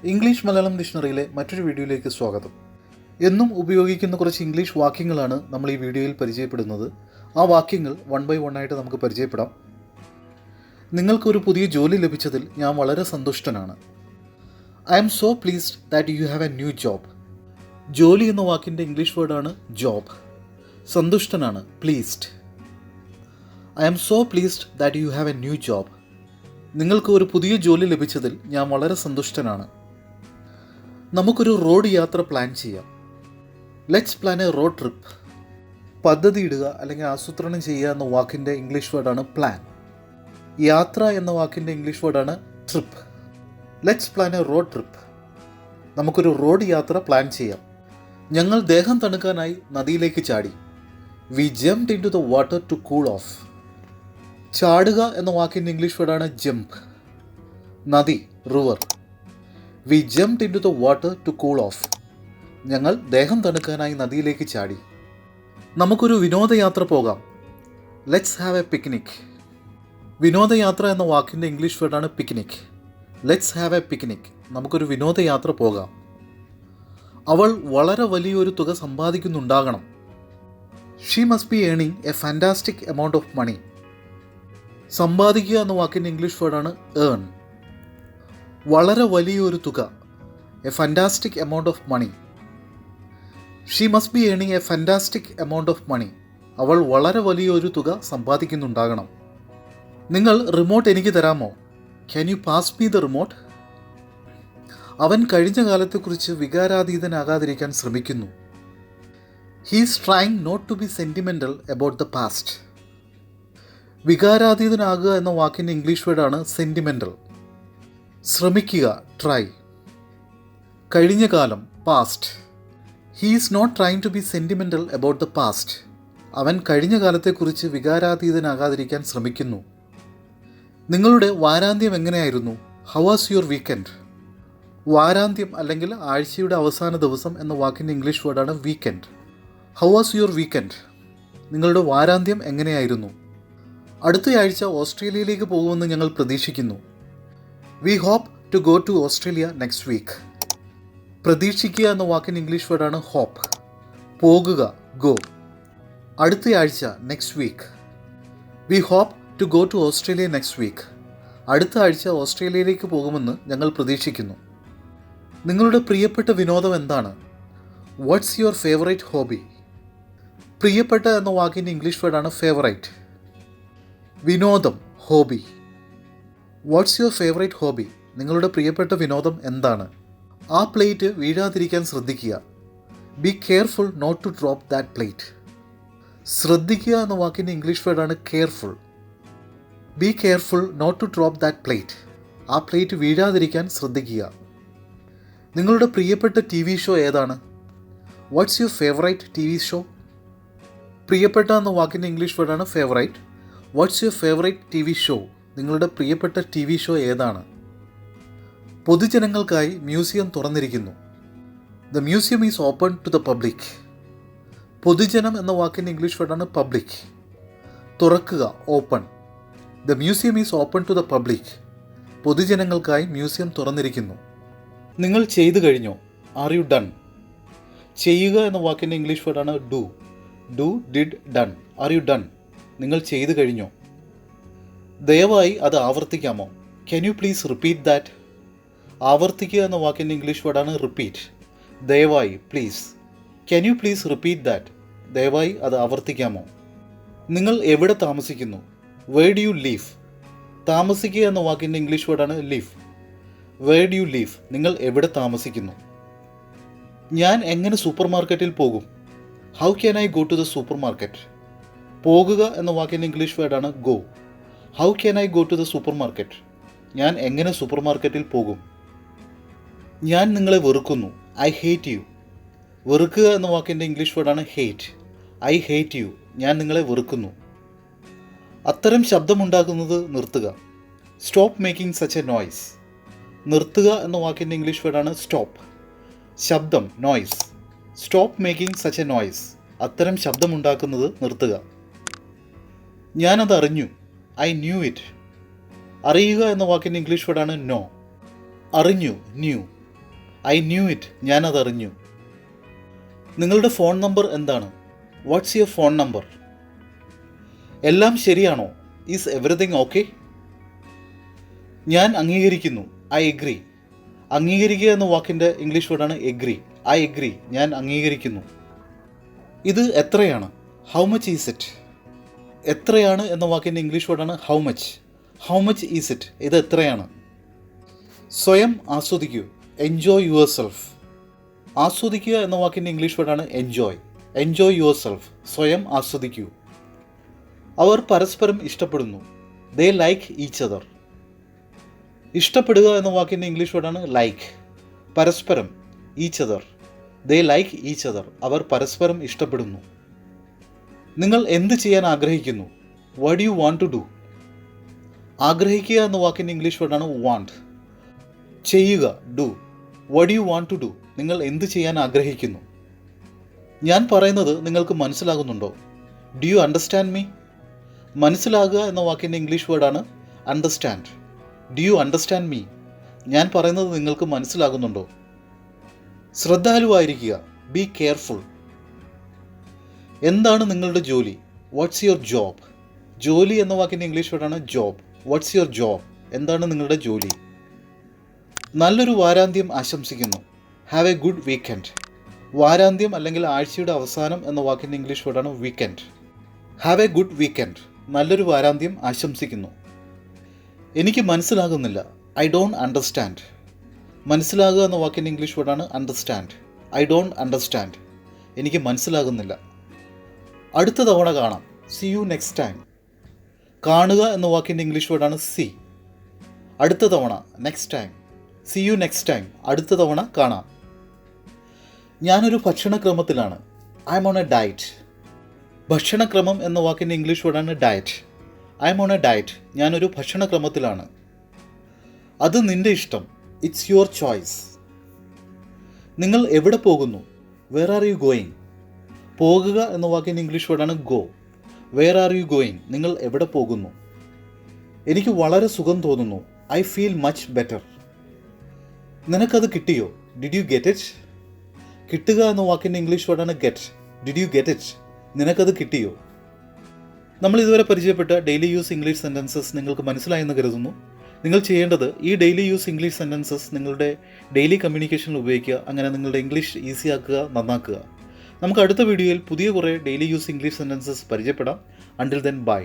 English Malayalam ഡിക്ഷണറിയിലെ മറ്റൊരു വീഡിയോയിലേക്ക് സ്വാഗതം. എന്നും ഉപയോഗിക്കുന്ന കുറച്ച് ഇംഗ്ലീഷ് വാക്യങ്ങളാണ് നമ്മൾ ഈ വീഡിയോയിൽ പരിചയപ്പെടുന്നത്. ആ വാക്യങ്ങൾ വൺ ബൈ വൺ ആയിട്ട് നമുക്ക് പരിചയപ്പെടാം. നിങ്ങൾക്കൊരു പുതിയ ജോലി ലഭിച്ചതിൽ ഞാൻ വളരെ സന്തുഷ്ടനാണ്. I am so pleased that you have a new job. ജോലി എന്ന വാക്കിൻ്റെ ഇംഗ്ലീഷ് വേർഡാണ് ജോബ്. സന്തുഷ്ടനാണ് pleased. I am so pleased that you have a new job. നിങ്ങൾക്ക് ഒരു പുതിയ ജോലി ലഭിച്ചതിൽ ഞാൻ വളരെ സന്തുഷ്ടനാണ്. നമുക്കൊരു റോഡ് യാത്ര പ്ലാൻ ചെയ്യാം. Let's plan a road trip. പദ്ധതി ഇടുക അല്ലെങ്കിൽ ആസൂത്രണം ചെയ്യുക എന്ന വാക്കിൻ്റെ ഇംഗ്ലീഷ് വേർഡാണ് പ്ലാൻ. യാത്ര എന്ന വാക്കിൻ്റെ ഇംഗ്ലീഷ് വേർഡാണ് trip. Let's plan a road trip. നമുക്കൊരു റോഡ് യാത്ര പ്ലാൻ ചെയ്യാം. ഞങ്ങൾ ദേഹം തണുക്കാനായി നദിയിലേക്ക് ചാടി. We jumped into the water to cool off. ചാടുക എന്ന വാക്കിൻ്റെ ഇംഗ്ലീഷ് വേർഡാണ് ജംപ്. നദി river. We jumped into the water to cool off. ഞങ്ങൾ ദേഹം തണുക്കാനായി നദിയിലേക്ക് ചാടി. നമുക്കൊരു വിനോദയാത്ര പോകാം. Let's have a picnic. വിനോദയാത്ര എന്ന വാക്കിൻ്റെ ഇംഗ്ലീഷ് വേർഡാണ് picnic. Let's have a picnic. നമുക്കൊരു വിനോദയാത്ര പോകാം. അവൾ വളരെ വലിയൊരു തുക സമ്പാദിക്കുന്നുണ്ടാകണം. She must be earning a fantastic amount of money. സമ്പാദിക്കുക എന്ന വാക്കിൻ്റെ ഇംഗ്ലീഷ് വേർഡാണ് ഏൺ. വളരെ വലിയൊരു തുക, a fantastic amount of money. She must be earning a fantastic amount of money. അവൾ വളരെ വലിയൊരു തുക സമ്പാദിക്കുന്നുണ്ടാകണം. നിങ്ങൾ റിമോട്ട് എനിക്ക് തരാമോ? Can you pass me the remote? അവൻ കഴിഞ്ഞ കാലത്തെക്കുറിച്ച് വികാരാതീതനാകാതിരിക്കാൻ ശ്രമിക്കുന്നു. He is trying not to be sentimental about the past. വികാരാതീതനാകുക എന്ന വാക്കിൻ്റെ ഇംഗ്ലീഷ് വേർഡാണ് സെൻറ്റിമെൻ്റൽ. ശ്രമിക്കുക ട്രൈ. കഴിഞ്ഞ കാലം past. He is not trying to be sentimental about the past. അവൻ കഴിഞ്ഞ കാലത്തെക്കുറിച്ച് വികാരാതീതനാകാതിരിക്കാൻ ശ്രമിക്കുന്നു. നിങ്ങളുടെ വാരാന്ത്യം എങ്ങനെയായിരുന്നു? How was your weekend? വാരാന്ത്യം അല്ലെങ്കിൽ ആഴ്ചയുടെ അവസാന ദിവസം എന്ന വാക്കിൻ്റെ ഇംഗ്ലീഷ് വേർഡാണ് weekend. How was your weekend? നിങ്ങളുടെ വാരാന്ത്യം എങ്ങനെയായിരുന്നു? അടുത്തയാഴ്ച ഓസ്ട്രേലിയയിലേക്ക് പോകുമെന്ന് ഞങ്ങൾ പ്രതീക്ഷിക്കുന്നു. We hope to go to Australia next week. പ്രതീക്ഷിക്കുക എന്ന വാക്കിൻ്റെ ഇംഗ്ലീഷ് വേർഡാണ് ഹോപ്പ്. പോകുക ഗോ. അടുത്തയാഴ്ച next week. We hope to go to Australia next week. അടുത്ത ആഴ്ച ഓസ്ട്രേലിയയിലേക്ക് പോകുമെന്ന് ഞങ്ങൾ പ്രതീക്ഷിക്കുന്നു. നിങ്ങളുടെ പ്രിയപ്പെട്ട വിനോദം എന്താണ്? What's your favourite hobby? പ്രിയപ്പെട്ട എന്ന വാക്കിൻ്റെ ഇംഗ്ലീഷ് വേർഡാണ് ഫേവറേറ്റ്. വിനോദം hobby. What's your favourite hobby? നിങ്ങളുടെ പ്രിയപ്പെട്ട വിനോദം എന്താണ്? ആ പ്ലേറ്റ് വീഴാതിരിക്കാൻ ശ്രദ്ധിക്കുക. Be careful not to drop that plate. ശ്രദ്ധിക്കുക എന്ന വാക്കിൻ്റെ ഇംഗ്ലീഷ് വേർഡാണ് careful. Be careful not to drop that plate. ആ പ്ലേറ്റ് വീഴാതിരിക്കാൻ ശ്രദ്ധിക്കുക. നിങ്ങളുടെ പ്രിയപ്പെട്ട ടി വി ഷോ ഏതാണ്? What's your favourite T V show? പ്രിയപ്പെട്ട എന്ന വാക്കിൻ്റെ ഇംഗ്ലീഷ് വേർഡാണ് favourite. Watts your favourite T V show? നിങ്ങളുടെ പ്രിയപ്പെട്ട ടി വി ഷോ ഏതാണ്? പൊതുജനങ്ങൾക്കായി മ്യൂസിയം തുറന്നിരിക്കുന്നു. The museum is open to the public. പൊതുജനം എന്ന വാക്കിൻ്റെ ഇംഗ്ലീഷ് വേർഡാണ് പബ്ലിക്. തുറക്കുക open. The museum is open to the public. പൊതുജനങ്ങൾക്കായി മ്യൂസിയം തുറന്നിരിക്കുന്നു. നിങ്ങൾ ചെയ്തു കഴിഞ്ഞോ? Are you done? ചെയ്യുക എന്ന വാക്കിൻ്റെ ഇംഗ്ലീഷ് വേർഡാണ് do. Do did done. Are you done? നിങ്ങൾ ചെയ്തു കഴിഞ്ഞോ? ദയവായി അത് ആവർത്തിക്കാമോ? Can you please repeat that? ആവർത്തിക്കുക എന്ന വാക്കിൻ്റെ ഇംഗ്ലീഷ് വേർഡാണ് റിപ്പീറ്റ്. ദയവായി please. Can you please repeat that? ദയവായി അത് ആവർത്തിക്കാമോ? നിങ്ങൾ എവിടെ താമസിക്കുന്നു? Where do you live? താമസിക്കുക എന്ന വാക്കിൻ്റെ ഇംഗ്ലീഷ് വേർഡാണ് live. Where do you live? നിങ്ങൾ എവിടെ താമസിക്കുന്നു? ഞാൻ എങ്ങനെ സൂപ്പർ മാർക്കറ്റിൽ പോകും? How can I go to the supermarket? പോകുക എന്ന വാക്കിൻ്റെ ഇംഗ്ലീഷ് വേർഡാണ് go. How can I go to the supermarket? ഞാൻ എങ്ങനെ സൂപ്പർ മാർക്കറ്റിൽ പോകും? ഞാൻ നിങ്ങളെ വെറുക്കുന്നു. I hate you. വെറുക്കുക എന്ന വാക്കിൻ്റെ ഇംഗ്ലീഷ് വേർഡാണ് ഹേറ്റ്. I hate you. ഞാൻ നിങ്ങളെ വെറുക്കുന്നു. അത്തരം ശബ്ദമുണ്ടാക്കുന്നത് നിർത്തുക. Stop making such a noise. നിർത്തുക എന്ന വാക്കിൻ്റെ ഇംഗ്ലീഷ് വേർഡാണ് സ്റ്റോപ്പ്. ശബ്ദം noise. Stop making such a noise. അത്തരം ശബ്ദമുണ്ടാക്കുന്നത് നിർത്തുക. ഞാനത് അറിഞ്ഞു. I knew it. അറിയുക എന്ന വാക്കിൻ്റെ ഇംഗ്ലീഷ് വേർഡാണ് നോ. അറിഞ്ഞു ന്യൂ. ഐ ന്യൂ ഇറ്റ്, ഞാനതറിഞ്ഞു. നിങ്ങളുടെ ഫോൺ നമ്പർ എന്താണ്? What's your phone number? എല്ലാം ശരിയാണോ? Is everything okay? ഞാൻ അംഗീകരിക്കുന്നു, ഐ എഗ്രി. അംഗീകരിക്കുക എന്ന വാക്കിൻ്റെ ഇംഗ്ലീഷ് വേർഡാണ് എഗ്രി. ഐ എഗ്രി, ഞാൻ അംഗീകരിക്കുന്നു. ഇത് എത്രയാണ്? How much is it? എത്രയാണ് എന്ന വാക്കിൻ്റെ ഇംഗ്ലീഷ് വേർഡാണ് how much. How much is it? ഇത് എത്രയാണ്? സ്വയം ആസ്വദിക്കൂ, എൻജോയ് യുവർ സെൽഫ്. ആസ്വദിക്കുക എന്ന വാക്കിൻ്റെ ഇംഗ്ലീഷ് വേർഡാണ് എൻജോയ്. എൻജോയ് യുവർ സെൽഫ്, സ്വയം ആസ്വദിക്കൂ. അവർ പരസ്പരം ഇഷ്ടപ്പെടുന്നു, ദേ ലൈക്ക് ഈച്ച് അതർ. ഇഷ്ടപ്പെടുക എന്ന വാക്കിൻ്റെ ഇംഗ്ലീഷ് വേർഡാണ് ലൈക്ക്. പരസ്പരം, each other, they like each other, അവർ പരസ്പരം ഇഷ്ടപ്പെടുന്നു. നിങ്ങൾ എന്ത് ചെയ്യാൻ ആഗ്രഹിക്കുന്നു? What you want to do? ആഗ്രഹിക്കുക എന്ന വാക്കിൻ്റെ ഇംഗ്ലീഷ് വേർഡാണ് വാണ്ട്. ചെയ്യുക, do. What you want to do? നിങ്ങൾ എന്ത് ചെയ്യാൻ ആഗ്രഹിക്കുന്നു? ഞാൻ പറയുന്നത് നിങ്ങൾക്ക് മനസ്സിലാകുന്നുണ്ടോ? Do you understand me? മനസ്സിലാകുക എന്ന വാക്കിൻ്റെ ഇംഗ്ലീഷ് വേർഡാണ് understand. Do you understand me? ഞാൻ പറയുന്നത് നിങ്ങൾക്ക് മനസ്സിലാകുന്നുണ്ടോ? ശ്രദ്ധാലുവായിരിക്കുക, ബി കെയർഫുൾ. എന്താണ് നിങ്ങളുടെ ജോലി? What's your job? ജോലി എന്ന വാക്കിൻ്റെ ഇംഗ്ലീഷ് വേർഡാണ് ജോബ്. Watts your job? എന്താണ് നിങ്ങളുടെ ജോലി? നല്ലൊരു വാരാന്ത്യം ആശംസിക്കുന്നു, ഹാവ് എ ഗുഡ് വീക്കെൻഡ്. വാരാന്ത്യം അല്ലെങ്കിൽ ആഴ്ചയുടെ അവസാനം എന്ന വാക്കിൻ്റെ ഇംഗ്ലീഷ് വേർഡാണ് weekend. Have a good weekend, നല്ലൊരു വാരാന്ത്യം ആശംസിക്കുന്നു. എനിക്ക് മനസ്സിലാകുന്നില്ല, ഐ ഡോണ്ട് അണ്ടർസ്റ്റാൻഡ്. മനസ്സിലാകുക എന്ന വാക്കിൻ്റെ ഇംഗ്ലീഷ് വേർഡാണ് അണ്ടർസ്റ്റാൻഡ്. ഐ ഡോണ്ട് അണ്ടർസ്റ്റാൻഡ്, എനിക്ക് മനസ്സിലാകുന്നില്ല. അടുത്ത തവണ കാണാം, സി യു നെക്സ്റ്റ് ടൈം. കാണുക എന്ന വാക്കിൻ്റെ ഇംഗ്ലീഷ് വേർഡാണ് സി. അടുത്ത തവണ, next time. See you next time, അടുത്ത തവണ കാണാം. ഞാനൊരു ഭക്ഷണക്രമത്തിലാണ്, I'm on a diet. ഭക്ഷണക്രമം എന്ന വാക്കിൻ്റെ ഇംഗ്ലീഷ് വേർഡാണ് diet. I'm on a diet, ഞാനൊരു ഭക്ഷണക്രമത്തിലാണ്. അത് നിൻ്റെ ഇഷ്ടം, ഇറ്റ്സ് യുവർ ചോയ്സ്. നിങ്ങൾ എവിടെ പോകുന്നു? Where are you going? പോകുക എന്ന വാക്കിൻ്റെ ഇംഗ്ലീഷ് വേർഡാണ് go. Where are you going? നിങ്ങൾ എവിടെ പോകുന്നു? എനിക്ക് വളരെ സുഖം തോന്നുന്നു, ഐ ഫീൽ മച്ച് ബെറ്റർ. നിനക്കത് കിട്ടിയോ? Did you get it? കിട്ടുക എന്ന വാക്കിൻ്റെ ഇംഗ്ലീഷ് വേർഡാണ് get. Did you get it? നിനക്കത് കിട്ടിയോ? നമ്മൾ ഇതുവരെ പരിചയപ്പെട്ട ഡെയിലി യൂസ് ഇംഗ്ലീഷ് സെൻറ്റൻസസ് നിങ്ങൾക്ക് മനസ്സിലായെന്ന് കരുതുന്നു. നിങ്ങൾ ചെയ്യേണ്ടത് ഈ ഡെയിലി യൂസ് ഇംഗ്ലീഷ് സെൻറ്റൻസസ് നിങ്ങളുടെ ഡെയിലി കമ്മ്യൂണിക്കേഷനിൽ ഉപയോഗിക്കുക. അങ്ങനെ നിങ്ങളുടെ ഇംഗ്ലീഷ് ഈസി ആക്കുക, നന്നാക്കുക. നമുക്ക് അടുത്ത വീഡിയോയിൽ പുതിയ കുറേ ഡെയിലി യൂസ് ഇംഗ്ലീഷ് സെൻറ്റൻസസ് പരിചയപ്പെടാം. Until then bye.